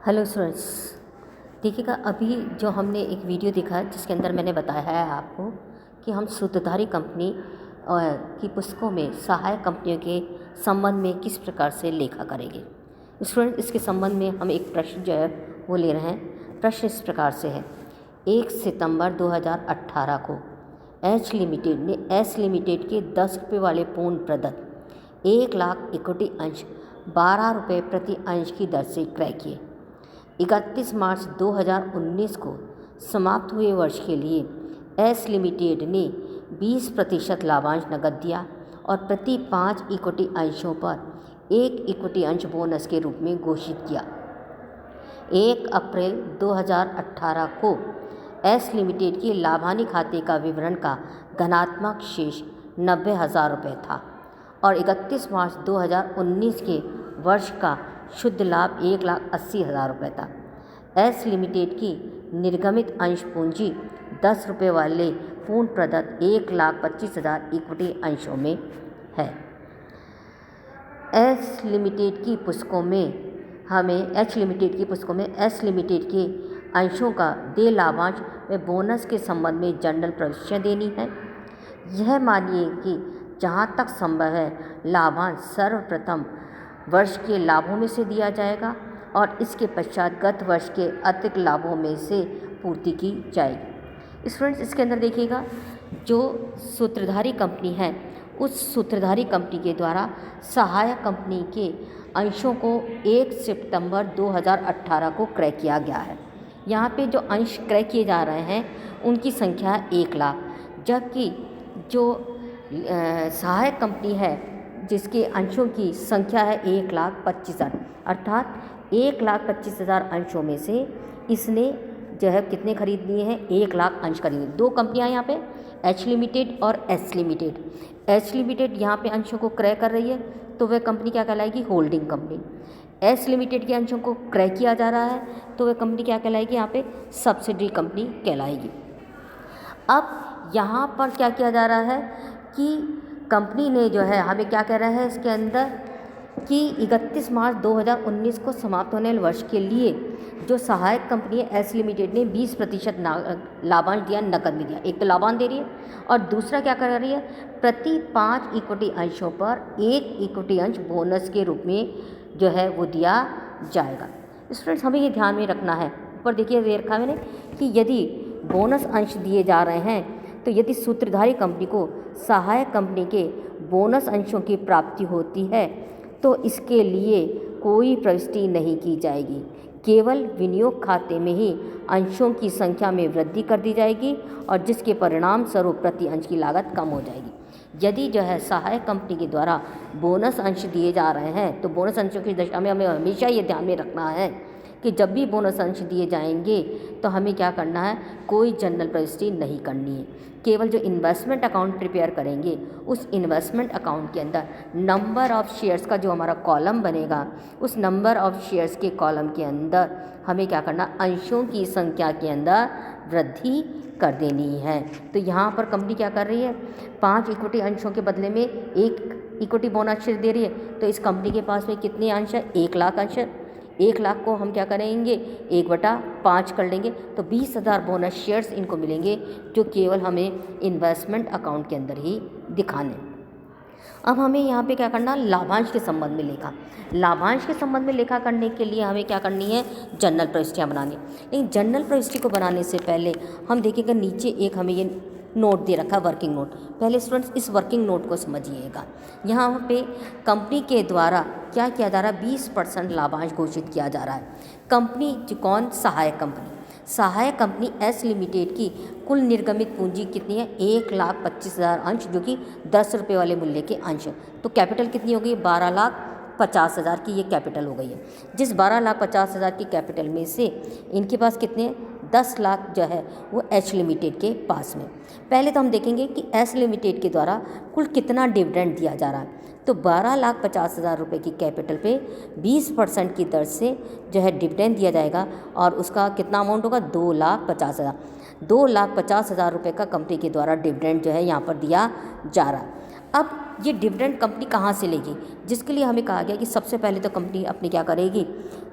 Hello students, देखिएगा अभी जो हमने एक वीडियो देखा है जिसके अंदर मैंने बताया है आपको कि हम सूत्रधारी कंपनी की पुस्तकों में सहायक कंपनियों के संबंध में किस प्रकार से लेखा करेंगे। स्टूडेंट, इसके संबंध में हम एक प्रश्न जो है वो ले रहे हैं। प्रश्न इस प्रकार से है। 1 सितंबर 2018 को एच लिमिटेड ने एस लिमिटेड के 10 रुपये वाले पूर्ण प्रदत्त 1 लाख इक्विटी अंश 12 रुपये प्रति अंश की दर से क्रय किए। 31 मार्च 2019 को समाप्त हुए वर्ष के लिए एस लिमिटेड ने 20% लाभांश नकद दिया और प्रति 5 इक्विटी अंशों पर 1 इक्विटी अंश बोनस के रूप में घोषित किया। 1 अप्रैल 2018 को एस लिमिटेड के लाभानी खाते का विवरण का धनात्मक शेष 90,000 रुपये था और 31 मार्च 2019 के वर्ष का शुद्ध लाभ 1,80,000 रुपये था। एस लिमिटेड की निर्गमित अंश पूंजी 10 रुपये वाले पूर्ण प्रदत्त 1,25,000 इक्विटी अंशों में है। एच लिमिटेड की पुस्तकों में एस लिमिटेड के अंशों का देय लाभांश व बोनस के संबंध में जनरल प्रविष्टियाँ देनी है। यह मानिए कि जहाँ तक संभव है लाभांश सर्वप्रथम वर्ष के लाभों में से दिया जाएगा और इसके पश्चात गत वर्ष के अतिरिक्त लाभों में से पूर्ति की जाएगी। स्टूडेंट्स, इसके अंदर देखिएगा जो सूत्रधारी कंपनी है उस सूत्रधारी कंपनी के द्वारा सहायक कंपनी के अंशों को 1 सितंबर 2018 को क्रय किया गया है। यहाँ पे जो अंश क्रय किए जा रहे हैं उनकी संख्या है 1 लाख, जबकि जो सहायक कंपनी है जिसके अंशों की संख्या है 1,25,000, अर्थात 1,25,000 अंशों में से इसने जो है कितने खरीद लिए हैं? 1 लाख अंश खरीदे। दो कंपनियां यहाँ पे एच लिमिटेड और एस लिमिटेड। एच लिमिटेड यहाँ पे अंशों को क्रय कर रही है तो वह कंपनी क्या कहलाएगी? Holding company. एस लिमिटेड के अंशों को क्रय किया जा रहा है तो वह कंपनी क्या कहलाएगी? यहाँ पे सब्सिडरी कंपनी कहलाएगी। अब यहाँ पर क्या किया जा रहा है कि कंपनी ने जो है हमें क्या कह रहा है इसके अंदर कि 31 मार्च 2019 को समाप्त होने वाले वर्ष के लिए जो सहायक कंपनी है एस लिमिटेड ने 20% लाभांश दिया, नकद में दिया। एक तो लाभांश दे रही है और दूसरा क्या कर रही है? प्रति 5 इक्विटी अंशों पर 1 इक्विटी अंश बोनस के रूप में जो है वो दिया जाएगा। स्टूडेंट्स, हमें ये ध्यान में रखना है। ऊपर देखिए दे रखा है मैंने कि यदि बोनस अंश दिए जा रहे हैं तो यदि सूत्रधारी कंपनी को सहायक कंपनी के बोनस अंशों की प्राप्ति होती है तो इसके लिए कोई प्रविष्टि नहीं की जाएगी, केवल विनियोग खाते में ही अंशों की संख्या में वृद्धि कर दी जाएगी और जिसके परिणाम स्वरूप प्रति अंश की लागत कम हो जाएगी। यदि जो है सहायक कंपनी के द्वारा बोनस अंश दिए जा रहे हैं तो बोनस अंशों की दशा में हमें हमेशा ये ध्यान में रखना है कि जब भी बोनस अंश दिए जाएंगे तो हमें क्या करना है? कोई जनरल प्रविष्टि नहीं करनी है। केवल जो इन्वेस्टमेंट अकाउंट प्रिपेयर करेंगे उस इन्वेस्टमेंट अकाउंट के अंदर नंबर ऑफ़ शेयर्स का जो हमारा कॉलम बनेगा उस नंबर ऑफ़ शेयर्स के कॉलम के अंदर हमें क्या करना? अंशों की संख्या के अंदर वृद्धि कर देनी है। तो यहाँ पर कंपनी क्या कर रही है? 5 इक्विटी अंशों के बदले में 1 इक्विटी बोनस शेयर दे रही है। तो इस कंपनी के पास में कितने अंश है? 1 लाख अंश है। 1 लाख को हम क्या करेंगे? 1/5 कर लेंगे तो 20,000 बोनस शेयर्स इनको मिलेंगे जो केवल हमें इन्वेस्टमेंट अकाउंट के अंदर ही दिखाने। अब हमें यहाँ पे क्या करना? लाभांश के संबंध में लाभांश के संबंध में लेखा करने के लिए हमें क्या करनी है? जनरल प्रविष्टियाँ बनानी। लेकिन जनरल प्रविष्टि को बनाने से पहले हम देखेंगे नीचे एक हमें ये नोट दे रखा है, वर्किंग नोट। पहले स्टूडेंट्स इस वर्किंग नोट को समझिएगा। यहाँ पे कंपनी के द्वारा क्या किया जा रहा है? 20% लाभांश घोषित किया जा रहा है। कंपनी जो कौन? सहायक कंपनी एस लिमिटेड की कुल निर्गमित पूंजी कितनी है? 1,25,000 अंश, जो कि 10 रुपये वाले मूल्य के अंश है। तो कैपिटल कितनी हो गई? 12,50,000 की ये कैपिटल हो गई है। जिस 12,50,000 की कैपिटल में से इनके पास कितने? 10 लाख जो है वो एच लिमिटेड के पास में। पहले तो हम देखेंगे कि एस लिमिटेड के द्वारा कुल कितना डिविडेंड दिया जा रहा है। तो 12,50,000 रुपये की कैपिटल पे 20% की दर से जो है डिविडेंड दिया जाएगा और उसका कितना अमाउंट होगा? 2,50,000 रुपये का कंपनी के द्वारा डिविडेंड जो है यहाँ पर दिया जा रहा है। अब ये डिविडेंड कंपनी कहाँ से लेगी, जिसके लिए हमें कहा गया कि सबसे पहले तो कंपनी अपनी क्या करेगी,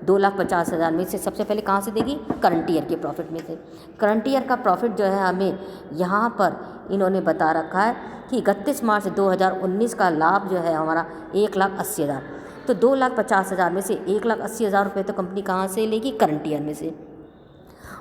2,50,000 में से सबसे पहले कहाँ से देगी, करंट ईयर के प्रॉफिट में से। करंट ईयर का प्रॉफिट जो है हमें यहाँ पर इन्होंने बता रखा है कि 31 मार्च 2019 का लाभ जो है हमारा 1,80,000। तो 2,50,000 में से 1,80,000 रुपये तो कंपनी कहाँ से लेगी, करंट ईयर में से।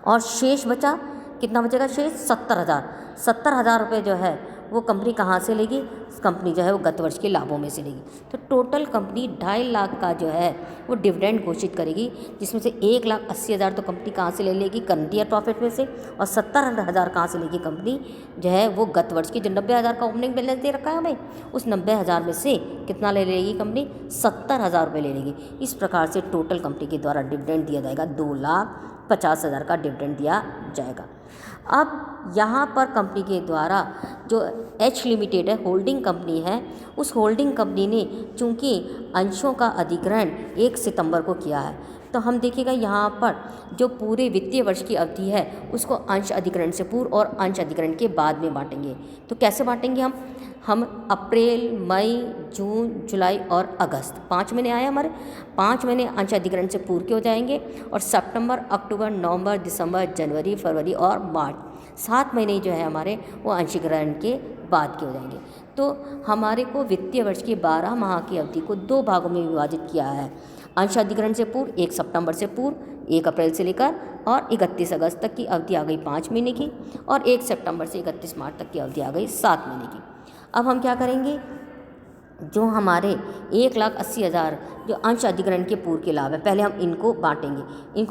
और शेष बचा, कितना बचेगा शेष, 70,000। 70,000 रुपये जो है वो कंपनी कहाँ से लेगी, कंपनी जो है वो गत वर्ष के लाभों में से लेगी। तो टोटल कंपनी 2.5 लाख का जो है वो डिविडेंड घोषित करेगी, जिसमें से 1,80,000 तो कंपनी कहाँ से ले लेगी, करंट ईयर प्रॉफिट में से, और 70,000 कहाँ से लेगी कंपनी जो है वो गत वर्ष की, जो 90,000 का ओपनिंग बैलेंस दे रखा है हमें, उस 90,000 में से कितना ले लेगी कंपनी, 70,000 रुपये ले लेगी। इस प्रकार से टोटल कंपनी के द्वारा डिविडेंड दिया जाएगा, 2,50,000 का डिविडेंड दिया जाएगा। अब यहाँ पर कंपनी के द्वारा जो एच लिमिटेड है, होल्डिंग कंपनी है, उस होल्डिंग कंपनी ने चूँकि अंशों का अधिग्रहण 1 सितंबर को किया है, तो हम देखिएगा यहाँ पर जो पूरे वित्तीय वर्ष की अवधि है उसको अंश अधिग्रहण से पूर्व और अंश अधिग्रहण के बाद में बांटेंगे। तो कैसे बांटेंगे हम अप्रैल, मई, जून, जुलाई और अगस्त, 5 महीने आए हमारे, 5 महीने अंश अधिग्रहण से पूर्व के हो जाएंगे, और सितंबर, अक्टूबर, नवंबर, दिसंबर, जनवरी, फरवरी और मार्च, 7 महीने जो है हमारे वो अंशग्रहण के बाद के हो जाएंगे। तो हमारे को वित्तीय वर्ष के 12 माह की अवधि को 2 भागों में विभाजित किया है। अंश अधिग्रहण से पूर्व 1 सितंबर से पूर्व, 1 अप्रैल से लेकर और 31 अगस्त तक की अवधि आ गई 5 महीने की, और 1 सितंबर से 31 मार्च तक की अवधि आ गई 7 महीने की। अब हम क्या करेंगे, जो हमारे 1,80,000 जो अंश अधिग्रहण के पूर्व के लाभ है, पहले हम इनको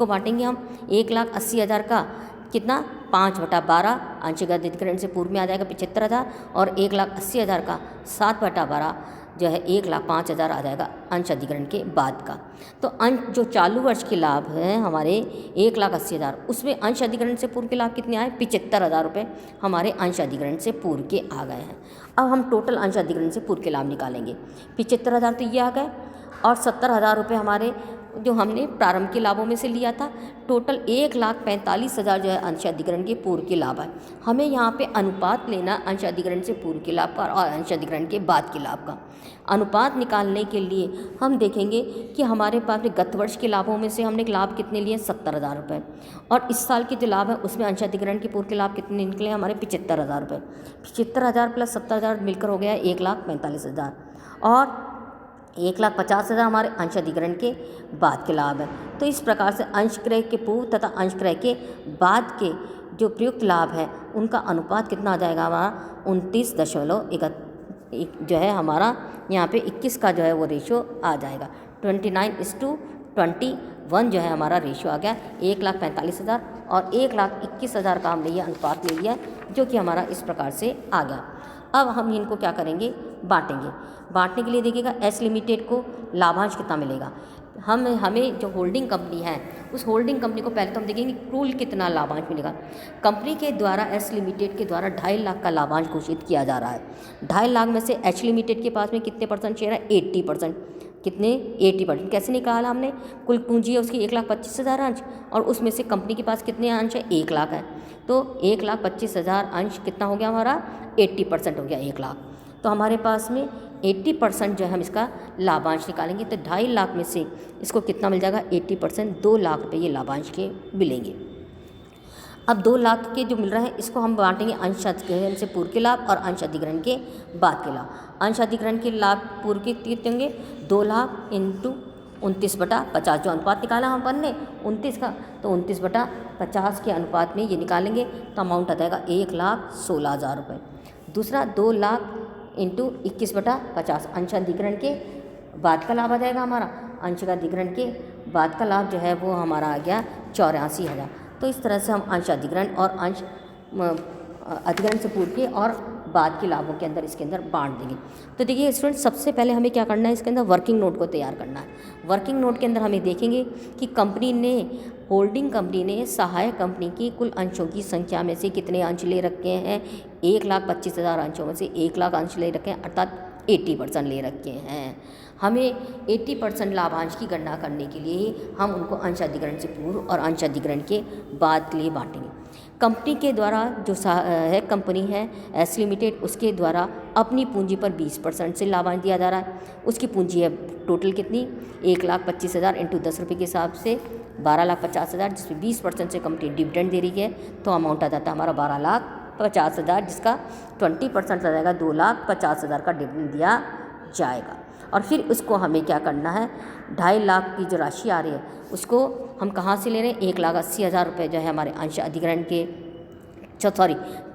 बांटेंगे हम 1,80,000 का कितना, 5/12 अंशगत अधिग्रहण से पूर्व में आ जाएगा 75,000, और 1,80,000 का 7/12 जो है 1,05,000 आ जाएगा अंश अधिग्रहण के बाद का। तो अंश जो चालू वर्ष के लाभ हैं हमारे 1,80,000, उसमें अंश अधिग्रहण से पूर्व के लाभ कितने आए, 75,000 रुपये हमारे अंश अधिग्रहण से पूर्व के आ गए हैं। अब हम टोटल अंश अधिग्रहण से पूर्व के लाभ निकालेंगे। 75,000 तो ये आ गए, और 70,000 रुपये हमारे जो हमने प्रारंभ के लाभों में से लिया था, टोटल 1,45,000 जो है अंश अधिग्रहण के पूर्व के लाभ है। हमें यहाँ पे अनुपात लेना अंश अधिग्रहण से पूर्व के लाभ का और अंश अधिग्रहण के बाद के लाभ का। अनुपात निकालने के लिए हम देखेंगे कि हमारे पास गत वर्ष के लाभों में से हमने लाभ कितने लिए, 70,000 रुपये, और इस साल के जो लाभ है उसमें अंश अधिग्रहण के पूर्व के लाभ कितने निकले हमारे, 75,000 रुपये। 75,000 प्लस 70,000 मिलकर हो गया 1,45,000, और 1,50,000 हमारे अंश अधिग्रहण के बाद के लाभ है। तो इस प्रकार से अंश क्रय के पूर्व तथा अंश क्रय के बाद के जो प्रयुक्त लाभ है उनका अनुपात कितना आ जाएगा हमारा, 29.1 जो है हमारा यहाँ पे 21 का जो है वो रेशो आ जाएगा। 29:21 जो है हमारा रेशो आ गया। 1,45,000 और 1,21,000 का हमने ये अनुपात ले लिया, जो कि हमारा इस प्रकार से आ गया। अब हम इनको क्या करेंगे, बांटेंगे। बांटने के लिए देखिएगा एस लिमिटेड को लाभांश कितना मिलेगा। हमें जो होल्डिंग कंपनी है उस होल्डिंग कंपनी को पहले तो हम देखेंगे कुल कितना लाभांश मिलेगा। कंपनी के द्वारा एस लिमिटेड के द्वारा 2.5 लाख का लाभांश घोषित किया जा रहा है। 2.5 लाख में से एच लिमिटेड के पास में कितने परसेंट शेयर है, 80%। कितने, 80%। कैसे निकाला हमने, कुल पूंजी है उसकी 1,25,000 अंश, और उसमें से कंपनी के पास कितने अंश है, 1 लाख है। तो 1,25,000 अंश कितना हो गया हमारा, 80% हो गया 1 लाख। तो हमारे पास में 80% जो है हम इसका लाभांश निकालेंगे, तो 2.5 लाख में से इसको कितना मिल जाएगा, 80%, 2 लाख रुपये ये लाभांश के मिलेंगे। अब 2 लाख के जो मिल रहा है इसको हम बांटेंगे अंश अधिग्रहण से पूर्व के लाभ और अंश अधिग्रहण के बाद के लाभ। अंश अधिग्रहण के लाभ पूर्व के कितने होंगे, 2 लाख इंटू 29/50 जो अनुपात निकाला हम अपन ने 29 का, तो 29/50 के अनुपात में ये निकालेंगे तो अमाउंट आ जाएगा 1,16,000 रुपये। दूसरा 2 लाख इंटू 21/50 अंश अधिग्रहण के बाद का लाभ आ जाएगा हमारा। अंश का अधिग्रहण के बाद का लाभ जो है वो हमारा आ गया 84,000। तो इस तरह से हम अंश अधिग्रहण और अंश अधिग्रहण से पूर्व के और बाद के लाभों के अंदर इसके अंदर बांट देंगे। तो देखिए स्टूडेंट, सबसे पहले हमें क्या करना है, इसके अंदर वर्किंग नोट को तैयार करना है। वर्किंग नोट के अंदर हमें देखेंगे कि होल्डिंग कंपनी ने सहायक कंपनी की कुल अंशों की संख्या में से कितने अंश ले रखे हैं, 1,25,000 अंशों में से 1 लाख अंश ले रखे हैं, अर्थात 80% ले रखे हैं। हमें 80% लाभांश की गणना करने के लिए हम उनको अंश अधिग्रहण से पूर्व और अंश अधिग्रहण के बाद के लिए बांटेंगे। कंपनी के द्वारा जो है कंपनी है एस लिमिटेड, उसके द्वारा अपनी पूंजी पर 20% से लाभांश दिया जा रहा है। उसकी पूंजी है टोटल कितनी, 1,25,000 इंटू 10 रुपये के हिसाब से 12,50,000, जिसमें 20% से कंपनी डिविडेंड दे रही है, तो अमाउंट आ जाता है हमारा 12,50,000, जिसका 20% आ जाएगा 2,50,000 का डिविडेंड दिया जाएगा। और फिर उसको हमें क्या करना है, 2.5 लाख की जो राशि आ रही है उसको हम कहाँ से ले रहे हैं, 1,80,000 रुपये जो है हमारे अंश अधिग्रहण के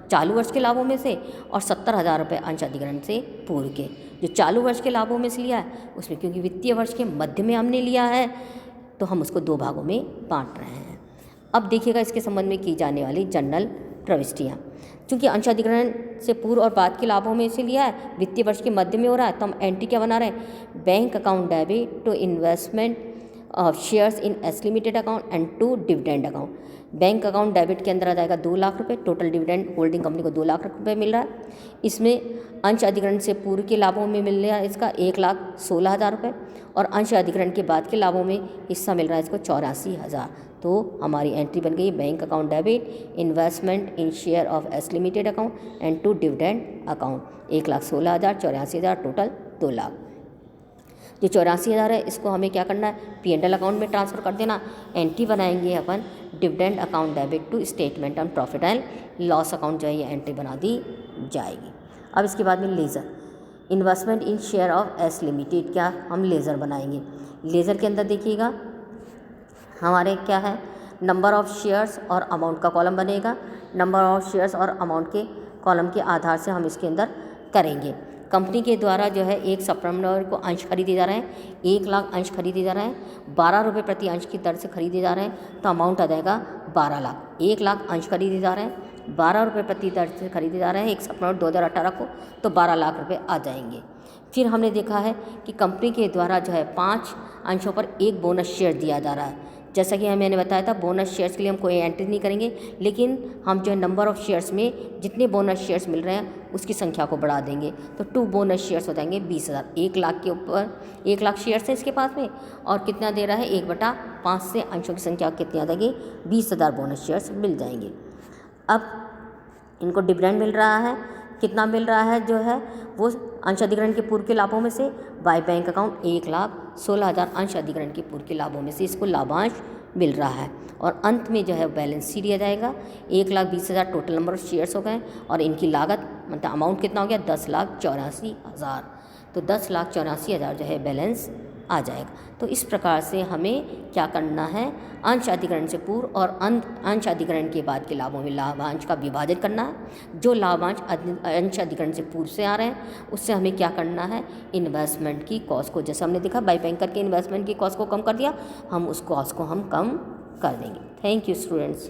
चालू वर्ष के लाभों में से, और 70,000 रुपये अंश अधिग्रहण से पूर्व के। जो चालू वर्ष के लाभों में से लिया है उसमें क्योंकि वित्तीय वर्ष के मध्य में हमने लिया है तो हम उसको 2 भागों में बांट रहे हैं। अब देखिएगा इसके संबंध में की जाने वाली जनरल प्रविष्टियाँ। चूँकि अंश अधिग्रहण से पूर्व और बाद के लाभों में से लिया है, वित्तीय वर्ष के मध्य में हो रहा है, तो हम एंट्री क्या बना रहे हैं, bank account debit to investment of shares in S limited account and to dividend account. Bank account debit के अंदर आ जाएगा 2 लाख रुपये, टोटल डिविडेंड होल्डिंग कंपनी को 2 लाख रुपये मिल रहा है। इसमें अंश अधिग्रहण से पूर्व के लाभों में मिल रहा है इसका 1,16,000 रुपये, और अंश अधिग्रहण के बाद के लाभों में हिस्सा मिल रहा है इसको 84,000। तो हमारी एंट्री बन गई bank account debit investment in share of S limited account and to dividend account 1,16,000, 84,000, total 2 lakh. जो 84,000 है इसको हमें क्या करना है, P&L अकाउंट में ट्रांसफ़र कर देना। एंट्री बनाएंगे अपन dividend account debit to statement on profit and loss account जो है ये एंट्री बना दी जाएगी। अब इसके बाद में laser investment in share of S limited, क्या हम लेज़र बनाएंगे। लेज़र के अंदर देखिएगा हमारे क्या है, नंबर ऑफ़ शेयर्स और अमाउंट का कॉलम बनेगा। नंबर ऑफ़ शेयर्स और अमाउंट के कॉलम के आधार से हम इसके अंदर करेंगे। कंपनी के द्वारा जो है 1 सितंबर को अंश खरीदे जा रहे हैं, 1 लाख अंश खरीदे जा रहे हैं, 12 रुपये प्रति अंश की दर से खरीदे जा रहे हैं, तो अमाउंट आ जाएगा 12 लाख। 1 लाख अंश खरीदे जा रहे हैं, 12 रुपये प्रति दर से खरीदे जा रहे हैं 1 सितंबर 2018 को, तो 12 लाख रुपये आ जाएंगे। फिर हमने देखा है कि कंपनी के द्वारा जो है 5 अंशों पर 1 बोनस शेयर दिया जा रहा है। जैसा कि मैंने बताया था बोनस शेयर्स के लिए हम कोई एंट्री नहीं करेंगे, लेकिन हम जो है नंबर ऑफ़ शेयर्स में जितने बोनस शेयर्स मिल रहे हैं उसकी संख्या को बढ़ा देंगे, तो 2 बोनस शेयर्स हो जाएंगे 20,000। 1 लाख के ऊपर 1 लाख शेयर्स है इसके पास में, और कितना दे रहा है 1/5 से अंशों की संख्या कितनी आ जाएगी, 20,000 बोनस शेयर्स मिल जाएंगे। अब इनको डिविडेंड मिल रहा है, कितना मिल रहा है जो है वो अंश अधिग्रहण के पूर्व के लाभों में से, बाय बैंक अकाउंट 1,16,000 अंश अधिग्रहण के पूर्व के लाभों में से इसको लाभांश मिल रहा है। और अंत में जो है बैलेंस शीट दिया जाएगा। 1,20,000 टोटल नंबर ऑफ शेयर्स हो गए, और इनकी लागत मतलब अमाउंट कितना हो गया, 10,84,000। तो 10,84,000 जो है बैलेंस आ जाएगा। तो इस प्रकार से हमें क्या करना है, अंश अधिग्रहण से पूर्व और अंश अधिग्रहण के बाद के लाभों में लाभांश का विभाजन करना है। जो लाभांश अंश अधिग्रहण से पूर्व से आ रहे हैं उससे हमें क्या करना है, इन्वेस्टमेंट की कॉस्ट को, जैसे हमने देखा बाय बैंक करके इन्वेस्टमेंट की कॉस्ट को कम कर दिया, हम उस कॉस्ट को हम कम कर देंगे। Thank you students.